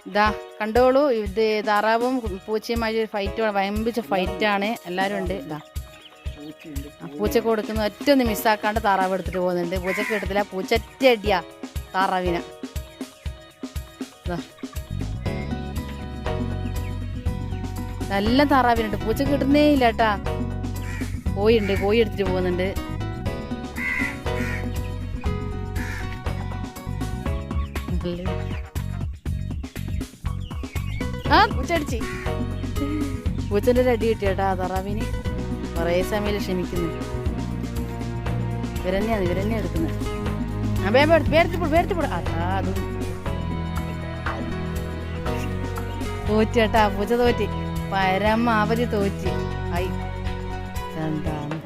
ഇതാ കണ്ടോളൂ, ഇത് താറാവും പൂച്ചയുമായി ഫൈറ്റ്, വമ്പിച്ച ഫൈറ്റാണ്. എല്ലാവരും ഉണ്ട്. ഇതാ പൂച്ചക്ക് കൊടുക്കുന്ന ഒറ്റ ഒന്ന് മിസ്സാക്കാണ്ട് താറാവ് എടുത്തിട്ട് പോകുന്നുണ്ട്. പൂച്ചക്ക് എടുത്തില്ല, പൂച്ച ഒറ്റ അടിയാ താറാവിനെ. നല്ല താറാവിനുണ്ട്, പൂച്ചക്ക് കിട്ടുന്നേ ഇല്ല കേട്ടാ. കോഴിയുണ്ട്, കോഴി എടുത്തിട്ട് പോകുന്നുണ്ട്. ആ പൂച്ച അടിച്ച്, പൂച്ചൻ്റെ ഒരു അടി കിട്ടി കേട്ടാ താറാവിന്. കുറേ സമയം ക്ഷമിക്കുന്നു. ഇവരെന്നെയാണ് എടുക്കുന്നത്. അതാ അതും തോറ്റ് കേട്ടാ, പൂച്ച തോറ്റ്, പരമാവധി തോറ്റ്. ഐ എന്താണ്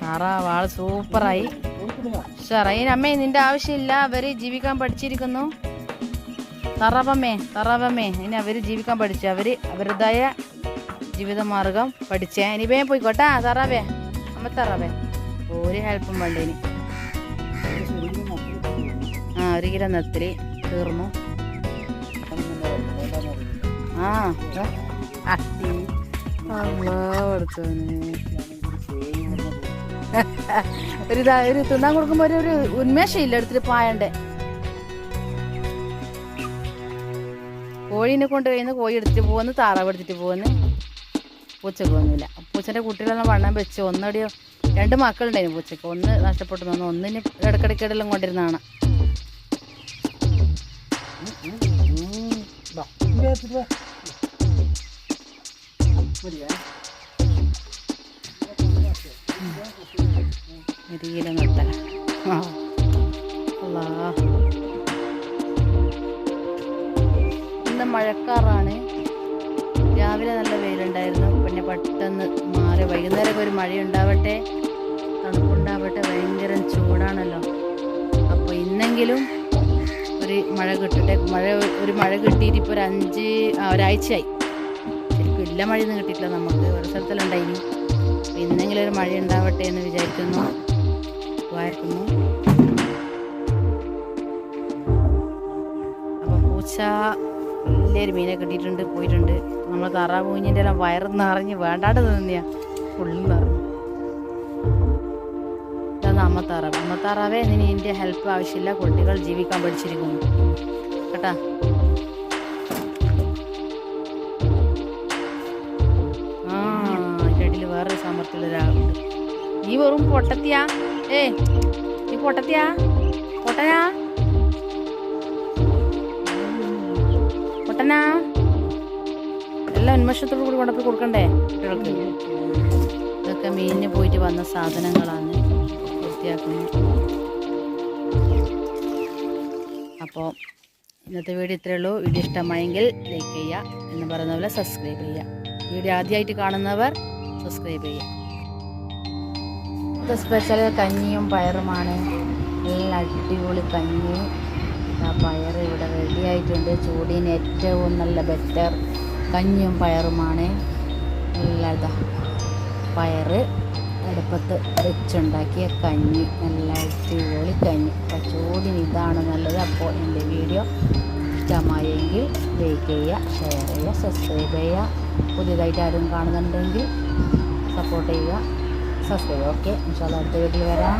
താറാവ്, ആള് സൂപ്പറായി. ഷറൈൻ അമ്മേ, നിന്റെ ആവശ്യമില്ല, അവര് ജീവിക്കാൻ പഠിച്ചിരിക്കുന്നു. തറാവമ്മേ ഇനി അവര് ജീവിക്കാൻ പഠിച്ചു, അവര് അവരുടേതായ ജീവിതമാർഗം പഠിച്ചേ. ഇനി വേഗം പോയിക്കോട്ടാ താറാവേ, അമ്മ താറാവേ. ഒരു ഹെൽപ്പും വേണ്ട ഇനി. ആ 1 കിലോ നെത്തിരി തീർന്നു. ആ അട്ടി ഒരു തിന്നാൻ കൊടുക്കുമ്പോ ഒരു ഉന്മേഷം ഇല്ല, എടുത്തിട്ട് പായണ്ടേ. കോഴീനെ കൊണ്ട് കഴിയുന്ന കോഴി എടുത്തിട്ട് പോകുന്നു, താറാവ് എടുത്തിട്ട് പോകുന്നു. പൂച്ചക്ക് ഒന്നുമില്ല. പൂച്ചൻ്റെ കുട്ടികളെല്ലാം വണ്ണം വെച്ച്, ഒന്നടിയോ 2 മക്കളുണ്ടായിരുന്നു പൂച്ചക്ക്. ഒന്ന് നഷ്ടപ്പെട്ടു തോന്നുന്നു, ഒന്നിന് ഇടക്കിടക്കെല്ലാം കൊണ്ടിരുന്നതാണ്. കിലോ നിർത്തല. ഇന്ന് മഴക്കാറാണ്. രാവിലെ നല്ല വെയിലുണ്ടായിരുന്നു, പിന്നെ പെട്ടെന്ന് മാറി. വൈകുന്നേരമൊക്കെ ഒരു മഴയുണ്ടാവട്ടെ, തണുപ്പുണ്ടാവട്ടെ, ഭയങ്കര ചൂടാണല്ലോ. അപ്പോൾ ഇന്നെങ്കിലും ഒരു മഴ കിട്ടട്ടെ. ഒരു മഴ കിട്ടിയിട്ട് ഇപ്പോൾ ഒരാഴ്ചയായി. ശരിക്കും ഇല്ല, മഴയൊന്നും കിട്ടിയിട്ടില്ല നമുക്ക്, ഒരു സ്ഥലത്തെല്ലാം ഉണ്ടായിനി. അപ്പോൾ ഇന്നെങ്കിലും ഒരു മഴ ഉണ്ടാവട്ടെ എന്ന് വിചാരിക്കുന്നു, വായിക്കുന്നു. അപ്പോൾ പൂച്ച വലിയൊരു മീനെ കിട്ടിയിട്ടുണ്ട്, പോയിട്ടുണ്ട്. നമ്മൾ താറാവ് കുഞ്ഞിൻ്റെ എല്ലാം വയറ് നിറഞ്ഞ് വേണ്ടാണ്ട് തിന്നിയാ, ഫുള്ള് നിറഞ്ഞു. ഇതാണ് അമ്മത്താറാവേ, ഇനി എൻ്റെ ഹെൽപ്പ് ആവശ്യമില്ല, കുട്ടികൾ ജീവിക്കാൻ പഠിച്ചിരിക്കുന്നു കേട്ടാ. അതിൻ്റെ അടിയിൽ വേറൊരു സാമർത്ഥ്യമുള്ള ഒരാളുണ്ട്. നീ വെറും പൊട്ടത്തിയാ, നീ പൊട്ടത്തിയാ, പൊട്ടനാ പൊട്ടനാ. എല്ലാം ഉന്മേഷത്തോടു കൂടി കൊണ്ടപ്പോൾ കൊടുക്കണ്ടേ കുട്ടികൾക്ക്. ഇതൊക്കെ മീനിന് പോയിട്ട് വന്ന സാധനങ്ങളാണ്, വൃത്തിയാക്കുന്നു. അപ്പോൾ ഇന്നത്തെ വീഡിയോ ഇത്രയേ ഉള്ളൂ. വീഡിയോ ഇഷ്ടമായെങ്കിൽ ലൈക്ക് ചെയ്യുക, എന്ന് പറയുന്ന പോലെ സബ്സ്ക്രൈബ് ചെയ്യുക. വീഡിയോ ആദ്യമായിട്ട് കാണുന്നവർ സബ്സ്ക്രൈബ് ചെയ്യുക. ഇത് സ്പെഷ്യൽ കഞ്ഞിയും പയറുമാണ്. നല്ല അടിപൊളി കഞ്ഞി, പയർ ഇവിടെ റെഡി ആയിട്ടുണ്ട്. ചൂടിന് ഏറ്റവും നല്ല ബെറ്റർ കഞ്ഞിയും പയറുമാണ്. നല്ല പയറ് അടുപ്പത്ത് വെച്ചുണ്ടാക്കിയ കഞ്ഞി, നല്ല അടിപൊളി കഞ്ഞി. അപ്പോൾ ചൂടിന് ഇതാണ് നല്ലത്. അപ്പോൾ എൻ്റെ വീഡിയോ ഇഷ്ടമായെങ്കിൽ ലൈക്ക് ചെയ്യുക, ഷെയർ ചെയ്യുക, സബ്സ്ക്രൈബ് ചെയ്യുക. പുതിയതായിട്ട് ആരും കാണുന്നുണ്ടെങ്കിൽ സപ്പോർട്ട് ചെയ്യുക, സബ്സ്ക്രൈബ്. ഓക്കെ, ഇൻഷാല്ലാ അടുത്ത വീഡിയോ വരാം.